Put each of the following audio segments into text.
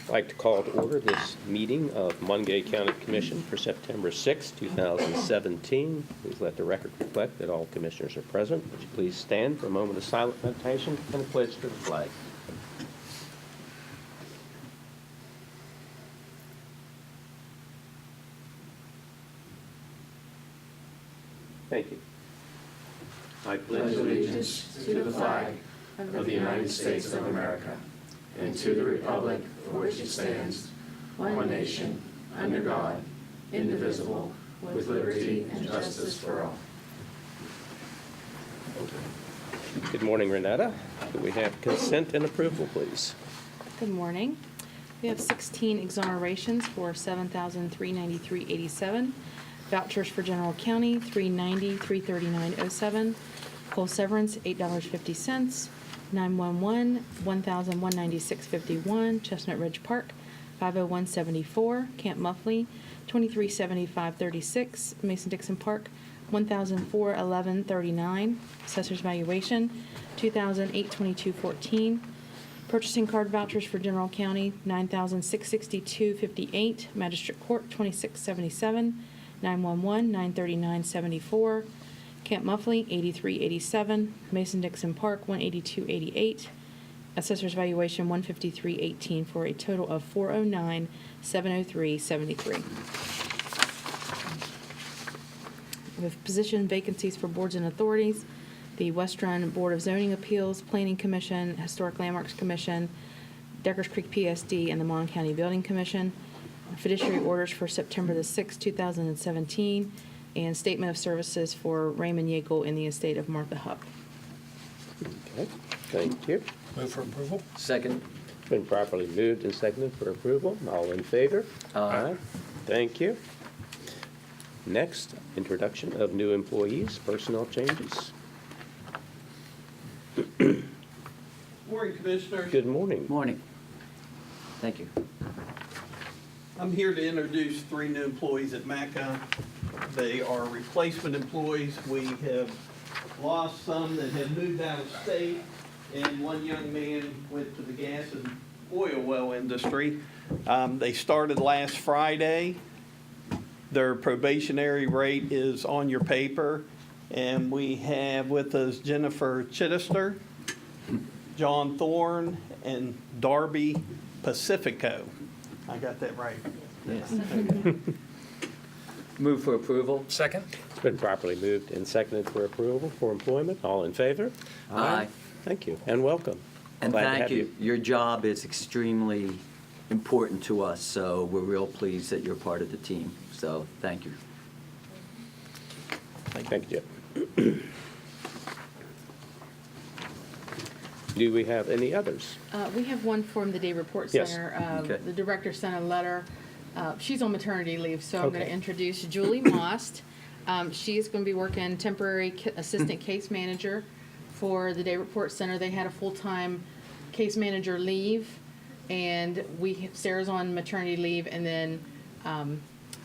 I'd like to call to order this meeting of Monongalia County Commission for September 6, 2017. Please let the record reflect that all commissioners are present. Would you please stand for a moment of silent meditation and a pledge to the flag. Thank you. I pledge allegiance to the flag of the United States of America and to the republic for which it stands, one nation, under God, indivisible, with liberty and justice for all. Good morning, Renetta. Do we have consent and approval, please? Good morning. We have 16 exonerations for $7,393.87. Vouchers for General County, $390, $339.07. Full severance, $8.50. 911, $1,196.51. Chestnut Ridge Park, $501.74. Camp Muffley, $2375.36. Mason-Dixon Park, $1,411.39. Assessor's valuation, $2,822.14. Purchasing card vouchers for General County, $9,662.58. Magistrate Court, $2677. 911, $939.74. Camp Muffley, $83.87. Mason-Dixon Park, $182.88. Assessor's valuation, $153.18 for a total of $409,703.73. We have position vacancies for boards and authorities. The West Run Board of Zoning Appeals, Planning Commission, Historic Landmarks Commission, Deckers Creek PSD, and the Mon County Building Commission. Fiduciary orders for September the 6th, 2017, and statement of services for Raymond Yeagle in the estate of Martha Hupp. Okay, thank you. Move for approval. Second. It's been properly moved and seconded for approval. All in favor? Aye. Thank you. Next, introduction of new employees, personnel changes. Morning, Commissioners. Good morning. Morning. Thank you. I'm here to introduce 3 new employees at MACA. They are replacement employees. We have lost some that had moved out of state, and one young man went to the gas and oil well industry. They started last Friday. Their probationary rate is on your paper, and we have with us Jennifer Chittister, John Thorne, and Darby Pacifico. I got that right. Yes. Move for approval. Second. It's been properly moved and seconded for approval for employment. All in favor? Aye. Thank you, and welcome. And Glad to thank have you. Your job is extremely important to us, so we're real pleased that you're part of the team. So thank you. Thank you, Jim. Do we have any others? We have one from the Day Report Yes. Center. Okay. The director sent a letter. She's on maternity leave, so I'm going Okay. to introduce Julie Most. She is going to be working temporary assistant case manager for the Day Report Center. They had a full-time case manager leave, and Sarah's on maternity leave, and then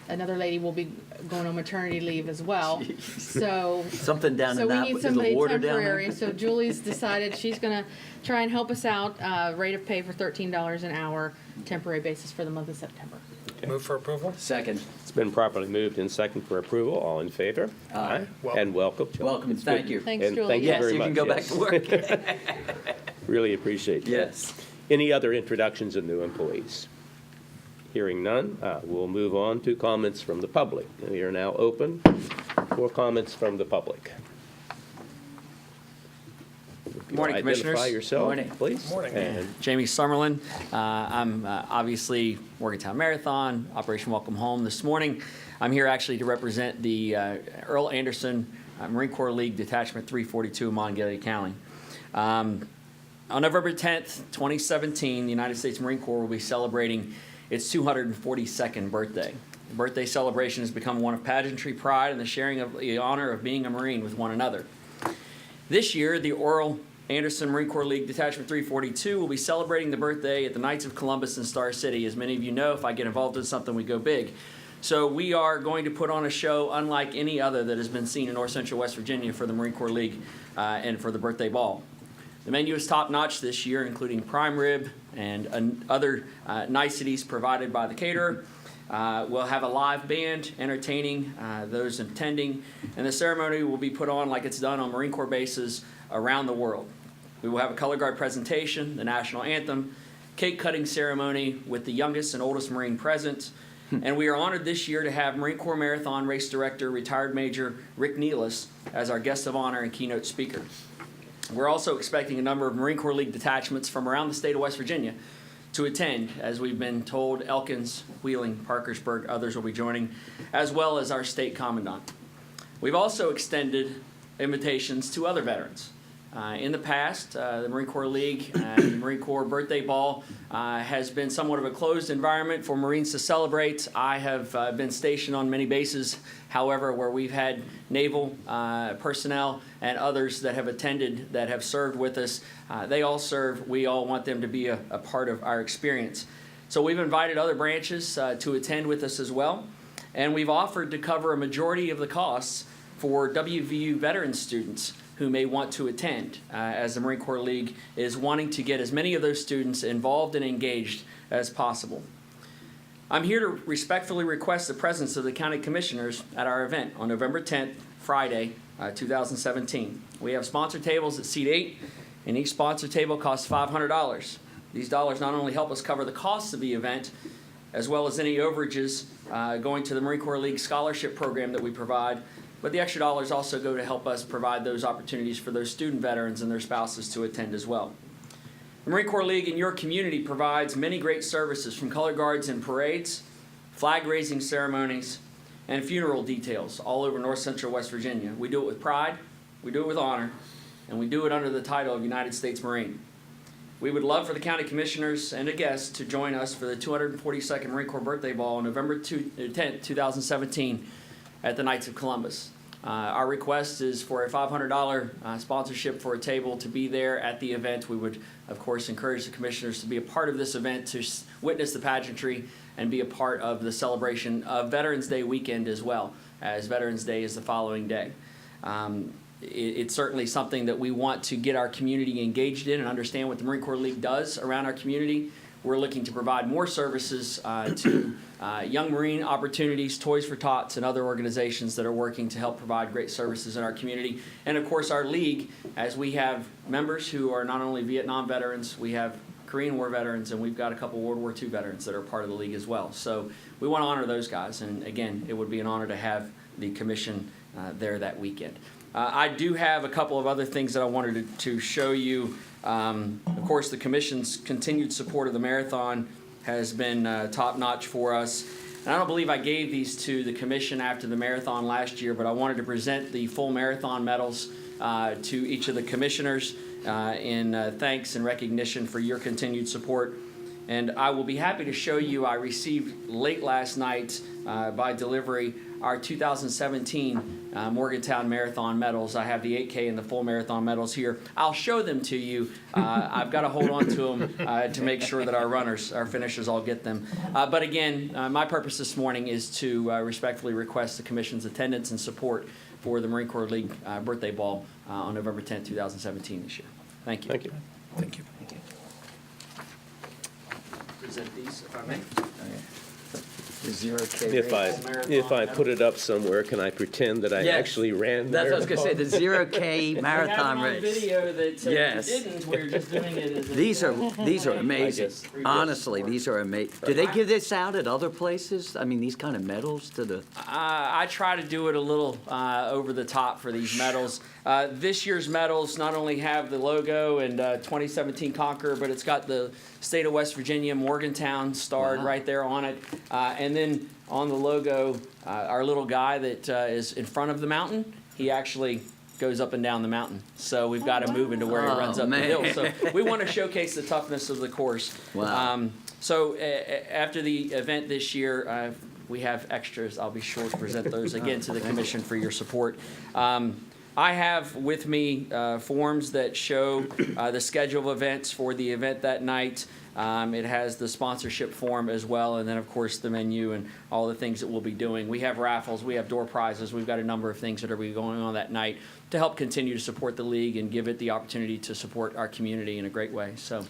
another lady will be going on maternity leave as well. Jeez. So Something down so in we that. need Is the somebody water down there? temporary. So Julie's decided she's going to try and help us out. Rate of pay for $13 an hour, temporary basis for the month of September. Okay. Move for approval. Second. It's been properly moved and seconded for approval. All in favor? Aye. And welcome. Julie. Welcome. It's Thank good. you. Thanks, And Julie. thank you Yes, very you much. can go back Yes. to work. Really appreciate that. Yes. Any other introductions of new employees? Hearing none, we'll move on to comments from the public. We are now open for comments from the public. Good morning, Commissioners. Identify yourself, Morning. please. Morning. And Jamie Summerlin. I'm obviously Morgantown Marathon, Operation Welcome Home this morning. I'm here actually to represent the Earl Anderson Marine Corps League Detachment 342 in Monongalia County. On November 10th, 2017, the United States Marine Corps will be celebrating its 242nd birthday. The birthday celebration has become one of pageantry, pride, and the sharing of the honor of being a Marine with one another. This year, the Earl Anderson Marine Corps League Detachment 342 will be celebrating the birthday at the Knights of Columbus in Star City. As many of you know, if I get involved in something, we go big. So we are going to put on a show unlike any other that has been seen in North Central West Virginia for the Marine Corps League and for the birthday ball. The menu is top-notch this year, including prime rib and other niceties provided by the caterer. We'll have a live band entertaining those attending, and the ceremony will be put on like it's done on Marine Corps bases around the world. We will have a color guard presentation, the national anthem, cake cutting ceremony with the youngest and oldest Marine present, and we are honored this year to have Marine Corps Marathon Race Director, retired Major Rick Nealis, as our guest of honor and keynote speaker. We're also expecting a number of Marine Corps League detachments from around the state of West Virginia to attend. As we've been told, Elkins, Wheeling, Parkersburg, others will be joining, as well as our state commandant. We've also extended invitations to other veterans. In the past, the Marine Corps League and the Marine Corps Birthday Ball has been somewhat of a closed environment for Marines to celebrate. I have been stationed on many bases, however, where we've had naval personnel and others that have attended, that have served with us. They all serve. We all want them to be a part of our experience. So we've invited other branches to attend with us as well, and we've offered to cover a majority of the costs for WVU veteran students who may want to attend, as the Marine Corps League is wanting to get as many of those students involved and engaged as possible. I'm here to respectfully request the presence of the County Commissioners at our event on November 10th, Friday, 2017. We have sponsor tables at seat 8, and each sponsor table costs $500. These dollars not only help us cover the costs of the event, as well as any overages going to the Marine Corps League scholarship program that we provide, but the extra dollars also go to help us provide those opportunities for those student veterans and their spouses to attend as well. The Marine Corps League in your community provides many great services, from color guards and parades, flag raising ceremonies, and funeral details all over north central West Virginia. We do it with pride, we do it with honor, and we do it under the title of United States Marine. We would love for the County Commissioners and a guest to join us for the 242nd Marine Corps Birthday Ball on November 10th, 2017 at the Knights of Columbus. Our request is for a $500 sponsorship for a table to be there at the event. We would, of course, encourage the commissioners to be a part of this event, to witness the pageantry and be a part of the celebration of Veterans Day weekend as well, as Veterans Day is the following day. It's certainly something that we want to get our community engaged in and understand what the Marine Corps League does around our community. We're looking to provide more services to Young Marine Opportunities, Toys for Tots, and other organizations that are working to help provide great services in our community. And of course, our league, as we have members who are not only Vietnam veterans, we have Korean War veterans, and we've got a couple World War II veterans that are part of the league as well. So we want to honor those guys, and again, it would be an honor to have the commission there that weekend. I do have a couple of other things that I wanted to show you. Of course, the Commission's continued support of the marathon has been top-notch for us. And I don't believe I gave these to the Commission after the marathon last year, but I wanted to present the full marathon medals to each of the Commissioners in thanks and recognition for your continued support. And I will be happy to show you, I received late last night by delivery our 2017 Morgantown Marathon medals. I have the 8K and the full marathon medals here. I'll show them to you. I've got to hold on to them to make sure that our runners, our finishers, all get them. But again, my purpose this morning is to respectfully request the Commission's attendance and support for the Marine Corps League Birthday Ball on November 10th, 2017 this year. Thank you. Thank you. Thank you. Present these, if I may. The 0K If I put it up somewhere, can I pretend that I Yes. actually ran That's what I was there? going to say, the 0K marathon We have it on race. video that Yes. we didn't. We're just doing it as a These are amazing. guess. Honestly, these are amazing. Do they give this out at other places? I mean, these kind of medals to the, I try to do it a little over the top for these medals. This year's medals not only have the logo and 2017 Conqueror, but it's got the state of West Virginia, Morgantown starred Wow. right there on it. And then on the logo, our little guy that is in front of the mountain, he actually goes up and down the mountain. So we've got to move into where he Oh, runs up man. the hill. So we want to showcase the toughness of the course. Wow. So after the event this year, we have extras. I'll be sure to present those again to the Commission for your support. I have with me forms that show the schedule of events for the event that night. It has the sponsorship form as well, and then, of course, the menu and all the things that we'll be doing. We have raffles, we have door prizes, we've got a number of things that are going on that night to help continue to support the league and give it the opportunity to support our community in a great way. So,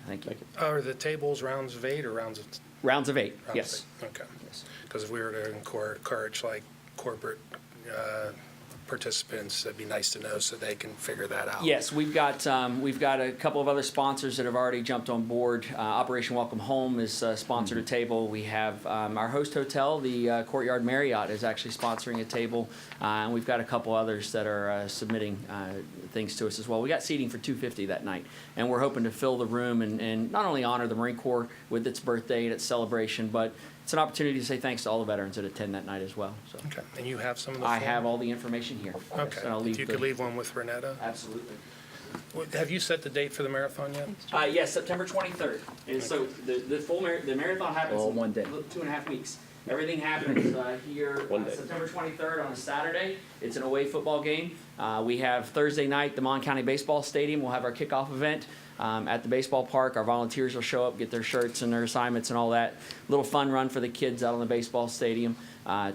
thank you. Are the tables rounds of 8 or rounds of? Rounds of 8, rounds yes. of 8? Okay. Yes. Because if we were to encourage like corporate participants, that'd be nice to know so they can figure that out. Yes, we've got a couple of other sponsors that have already jumped on board. Operation Welcome Home is sponsored a table. We have our host hotel, the Courtyard Marriott, is actually sponsoring a table, and we've got a couple others that are submitting things to us as well. We got seating for 250 that night, and we're hoping to fill the room and not only honor the Marine Corps with its birthday and its celebration, but it's an opportunity to say thanks to all the veterans that attend that night as well. So Okay, and you have some of the I form? have all the information here. Yes, Okay, and I'll if you the- could leave one with Renetta. Absolutely. Have you set the date for the marathon yet? Yes, September 23rd. And so the marathon happens All in one day. 2.5 weeks. Everything happens here One day. September 23rd on a Saturday. It's an away football game. We have Thursday night, the Mon County Baseball Stadium. We'll have our kickoff event at the baseball park. Our volunteers will show up, get their shirts and their assignments and all that. Little fun run for the kids out on the baseball stadium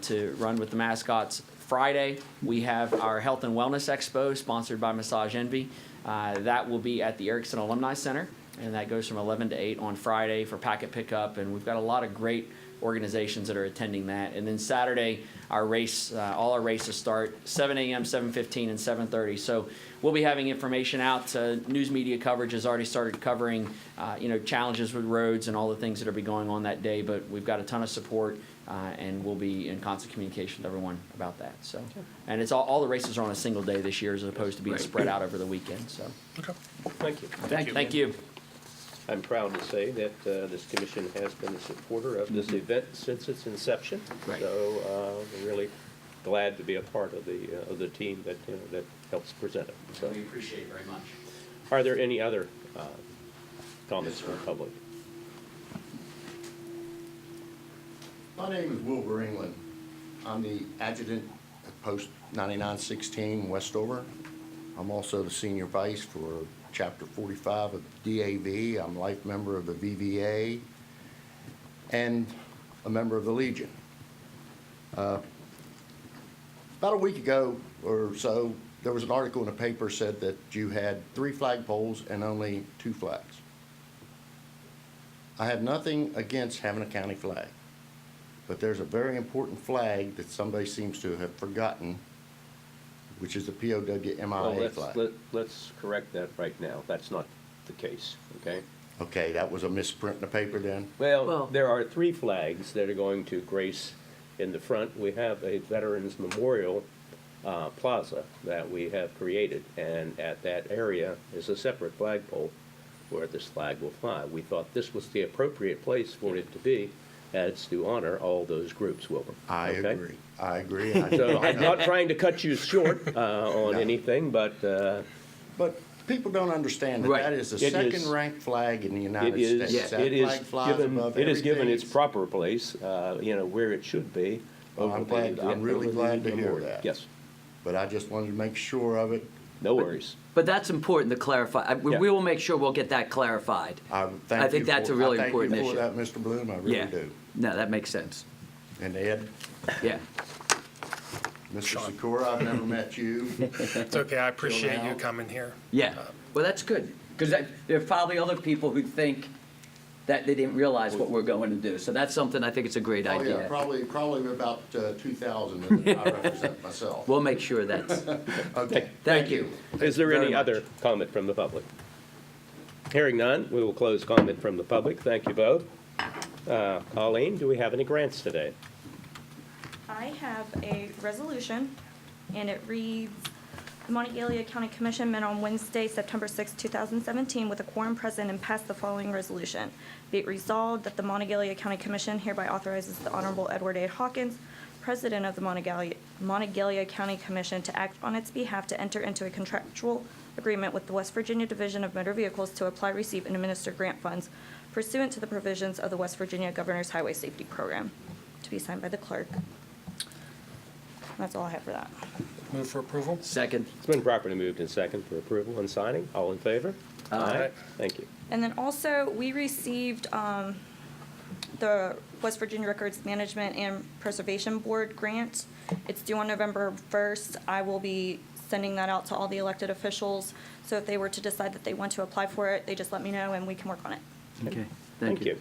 to run with the mascots. Friday, we have our Health and Wellness Expo sponsored by Massage Envy. That will be at the Erickson Alumni Center, and that goes from 11 to 8 on Friday for packet pickup. And we've got a lot of great organizations that are attending that. And then Saturday, our race, all our races start 7 a.m., 7:15, and 7:30. So we'll be having information out. News media coverage has already started covering, challenges with roads and all the things that will be going on that day. But we've got a ton of support, and we'll be in constant communication with everyone about that. So, and it's all the races are on a single day this year as opposed to being spread out over the weekend. So, Okay. Thank you. thank you. I'm proud to say that this commission has been a supporter of this event since its inception. Right. So we're really glad to be a part of the team that that helps present it. So, We appreciate it very much. are there any other comments from the public? My name is Wilbur England. I'm the adjutant at Post 9916 Westover. I'm also the senior vice for Chapter 45 of DAV. I'm a life member of the VVA and a member of the Legion. About a week ago or so, there was an article in the paper said that you had 3 flagpoles and only 2 flags. I have nothing against having a county flag, but there's a very important flag that somebody seems to have forgotten, which is the POW-MIA flag. Let's correct that right now. That's not the case, okay? Okay, that was a misprint in the paper then? Well, there are 3 flags that are going to grace in the front. We have a Veterans Memorial Plaza that we have created, and at that area is a separate flagpole where this flag will fly. We thought this was the appropriate place for it to be, as to honor all those groups, Wilbur. I Okay? agree. I agree. So I'm not trying to cut you short on anything, but But people don't understand that Right. that is the It is- second-ranked flag in the it United is, States. That it is flag flies given, above it is given its everything. proper place, where it should be. Well, I'm over the- glad- I'm really over the glad to hear memorial. that. Yes, But I just wanted to make sure of it. no worries. But that's important to clarify. We Yeah. will make sure we'll get that clarified. I I think that's a really important issue. I thank you for that, Mr. Bloom, I really Yeah. do. No, that makes sense. And Ed, Yeah. Mr. Sikora, I've never met you. It's okay, I appreciate you now. coming here. Yeah. Well, that's good. Because there are probably other people who think that they didn't realize what we're going to do. So that's something I think it's a great Oh, yeah, idea. probably about 2,000 that I represent myself. We'll make sure that's, Okay, thank you. Is there very any much. other comment from the public? Hearing none, we will close comment from the public. Thank you both. Colleen, do we have any grants today? I have a resolution, and it reads, "The Monongalia County Commission met on Wednesday, September 6, 2017, with a quorum present and passed the following resolution. Be it resolved that the Monongalia County Commission hereby authorizes the Honorable Edward A. Hawkins, President of the Monongalia County Commission, to act on its behalf to enter into a contractual agreement with the West Virginia Division of Motor Vehicles to apply, receive, and administer grant funds pursuant to the provisions of the West Virginia Governor's Highway Safety Program." To be signed by the clerk. That's all I have for that. Move for approval? Second. It's been properly moved and second for approval and signing. All in favor? Aye. Thank you. And then also, we received the West Virginia Records Management and Preservation Board grant. It's due on November 1st. I will be sending that out to all the elected officials. So if they were to decide that they want to apply for it, they just let me know and we can work on it. Okay, Thank you.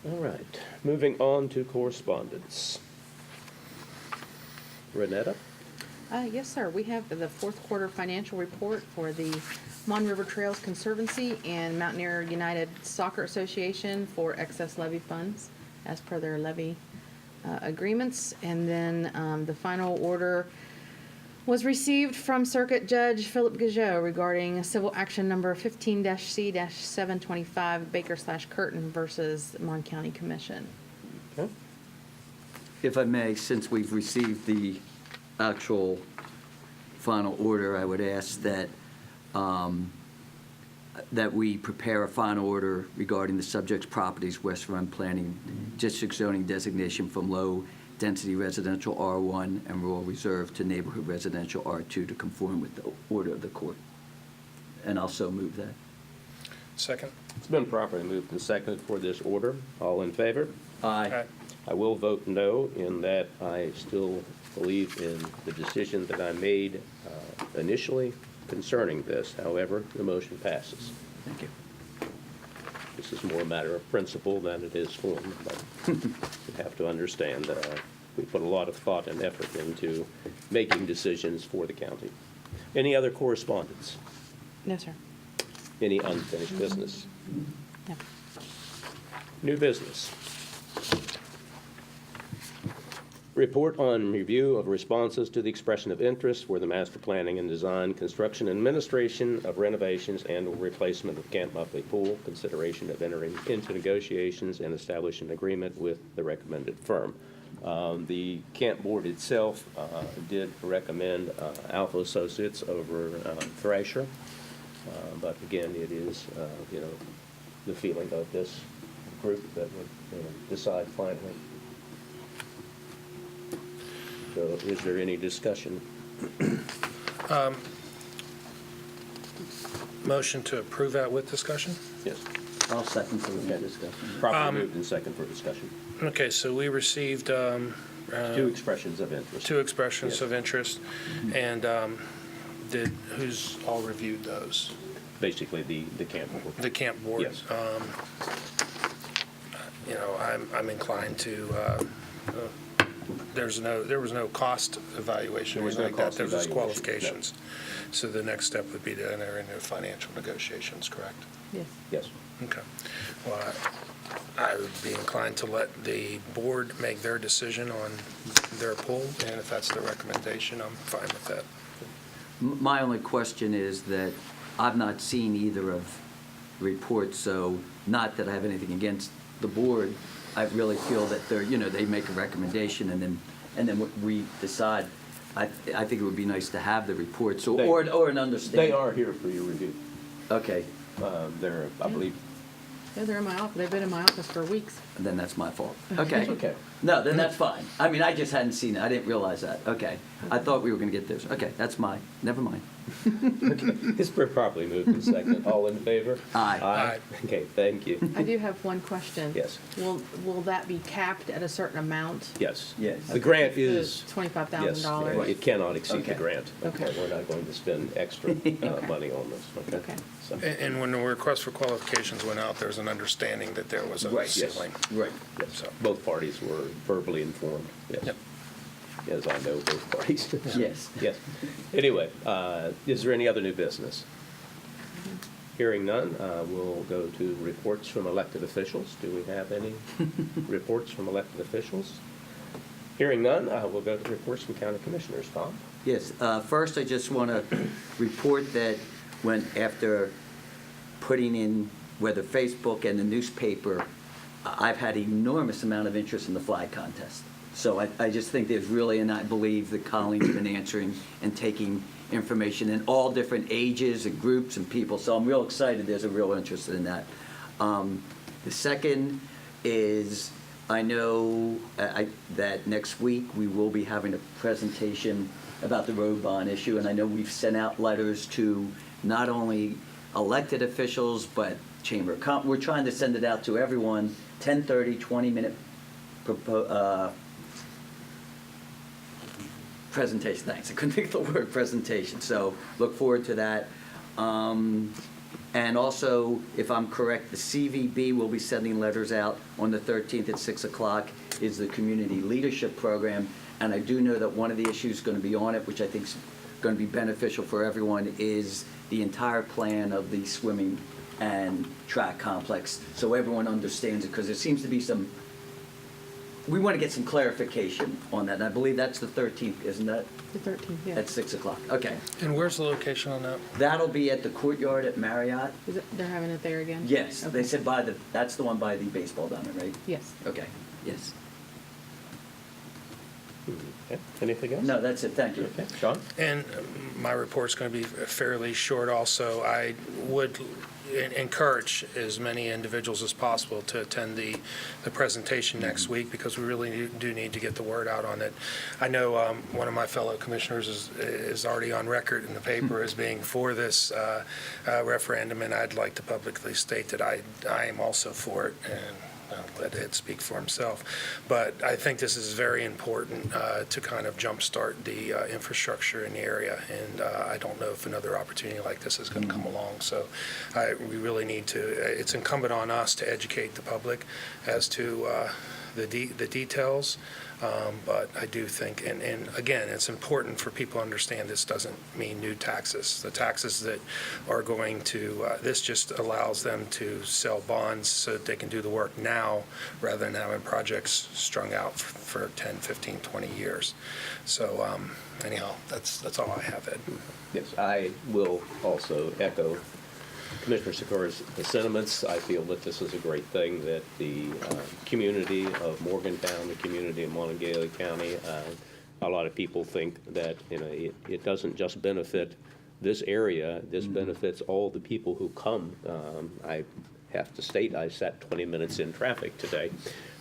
All right, moving on to correspondence. Renetta? Yes, sir. We have the fourth quarter financial report for the Mon River Trails Conservancy and Mountaineer United Soccer Association for excess levy funds as per their levy agreements. And then the final order was received from Circuit Judge Philip Gajot regarding civil action number 15-C-725 Baker/Curtin versus Mon County Commission. Okay. If I may, since we've received the actual final order, I would ask that, that we prepare a final order regarding the subject's properties, West Run Planning District zoning designation from low-density residential R1 and rural reserve to neighborhood residential R2 to conform with the order of the court. And I'll so move that. Second. It's been properly moved and seconded for this order. All in favor? Aye. I will vote no in that I still believe in the decision that I made initially concerning this. However, the motion passes. Thank you. This is more a matter of principle than it is form, but you have to understand we put a lot of thought and effort into making decisions for the county. Any other correspondence? No, sir. Any unfinished business? No. New business. Report on review of responses to the expression of interest for the master planning and design, construction, and administration of renovations and or replacement of Camp Muffley Pool, consideration of entering into negotiations and establish an agreement with the recommended firm. The camp board itself did recommend Alpha Associates over Thrasher, but again, it is, the feeling of this group that would decide finally. So is there any discussion? Motion to approve that with discussion? Yes. I'll second for the discussion. Properly moved and second for discussion. Okay, so we received Two expressions of interest. two expressions Yes. of interest, and who's all reviewed those? Basically, the camp board. The camp board? Yes. I'm inclined to, there was no cost evaluation or There was anything no like that. cost There was just evaluation, qualifications. So the next step would be to enter into financial negotiations, correct? Yes. Yes. Okay. Well, I would be inclined to let the board make their decision on their pool, and if that's the recommendation, I'm fine with that. My only question is that I've not seen either of the reports, so not that I have anything against the board. I really feel that they make a recommendation and then what we decide. I think it would be nice to have the reports or an understanding. They are here for your review. Okay, They're, I believe. Yeah, they're in my office. They've been in my office for weeks. then that's my fault. Okay. Okay. No, then that's fine. I mean, I just hadn't seen it. I didn't realize that. Okay. I thought we were going to get this. Okay, that's never mind. It's been properly moved and second. All in favor? Aye. Aye. Okay, thank you. I do have one question. Yes. Will that be capped at a certain amount? Yes. Yes. The grant is. $25,000? Yes, it cannot exceed the Okay. grant. Okay. We're not going to spend extra money on this, okay? Okay. So, And when the request for qualifications went out, there was an understanding that there was a Right, yes. ceiling. Right. yes, So- both parties were verbally informed, yes. Yep. As I know both parties. Yes. Yes. Anyway, is there any other new business? Hearing none, we'll go to reports from elected officials. Do we have any reports from elected officials? Hearing none, we'll go to reports from county commissioners. Tom? Yes, first I just want to report that after putting in whether Facebook and the newspaper, I've had enormous amount of interest in the flag contest. So I just think there's really, and I believe that Colleen's been answering and taking information in all different ages and groups and people. So I'm real excited there's a real interest in that. The second is I know that next week we will be having a presentation about the road bond issue, and I know we've sent out letters to not only elected officials, but Chamber of Commerce. We're trying to send it out to everyone, 10:30, 20-minute presentation. Thanks. I couldn't think of the word presentation, so look forward to that. And also, if I'm correct, the CVB will be sending letters out on the 13th at 6 o'clock, is the Community Leadership Program. And I do know that one of the issues going to be on it, which I think is going to be beneficial for everyone, is the entire plan of the swimming and track complex, so everyone understands it, because there seems to be some, we want to get some clarification on that. And I believe that's the 13th, isn't that? The 13th, yeah. At 6 o'clock. Okay. And where's the location on that? That'll be at the courtyard at Marriott. Is it, they're having it there again? Yes, Okay. they said that's the one by the baseball diamond, right? Yes. Okay, yes. Okay. Anything else? No, that's it, thank you. Okay, Sean? And my report's going to be fairly short also. I would encourage as many individuals as possible to attend the presentation next week, because we really do need to get the word out on it. I know one of my fellow commissioners is already on record in the paper as being for this referendum, and I'd like to publicly state that I am also for it, and I'll let Ed speak for himself. But I think this is very important to kind of jumpstart the infrastructure in the area, and I don't know if another opportunity like this is going to come along. So we really need to, it's incumbent on us to educate the public as to the details. But I do think, and again, it's important for people to understand this doesn't mean new taxes. The taxes that are going to, this just allows them to sell bonds so that they can do the work now rather than having projects strung out for 10, 15, 20 years. So anyhow, that's all I have, Ed. Yes, I will also echo Commissioner Sikора's sentiments. I feel that this is a great thing, that the community of Morgantown, the community of Monongalia County, a lot of people think that, you know, it doesn't just benefit this area, this benefits all the people who come. I have to state, I sat 20 minutes in traffic today,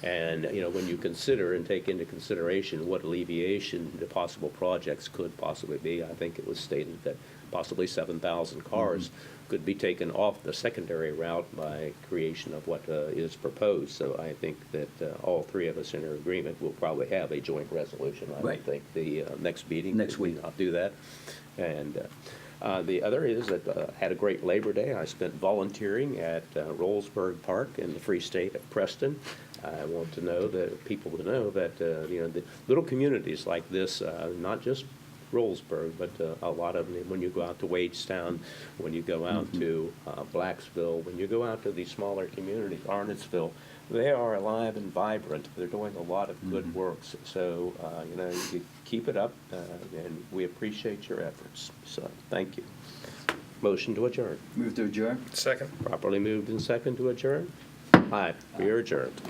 and, you know, when you consider and take into consideration what alleviation the possible projects could possibly be, I think it was stated that possibly 7,000 cars could be taken off the secondary route by creation of what is proposed. So I think that all three of us in agreement will probably have a joint resolution. I Right. would think the next meeting. Next week. I'll do that. And the other is that I had a great Labor Day. I spent volunteering at Rollsburg Park in the Free State of Preston. I want to know that people to know that you know, the little communities like this, not just Rollsburg, but a lot of them, when you go out to Wadestown, when you go out to Blacksville, when you go out to these smaller communities, Arnottsville, they are alive and vibrant. They're doing a lot of good works. So, you know, you keep it up, and we appreciate your efforts. So, thank you. Motion to adjourn. Move to adjourn? Second. Properly moved and second to adjourn? Aye, we are adjourned.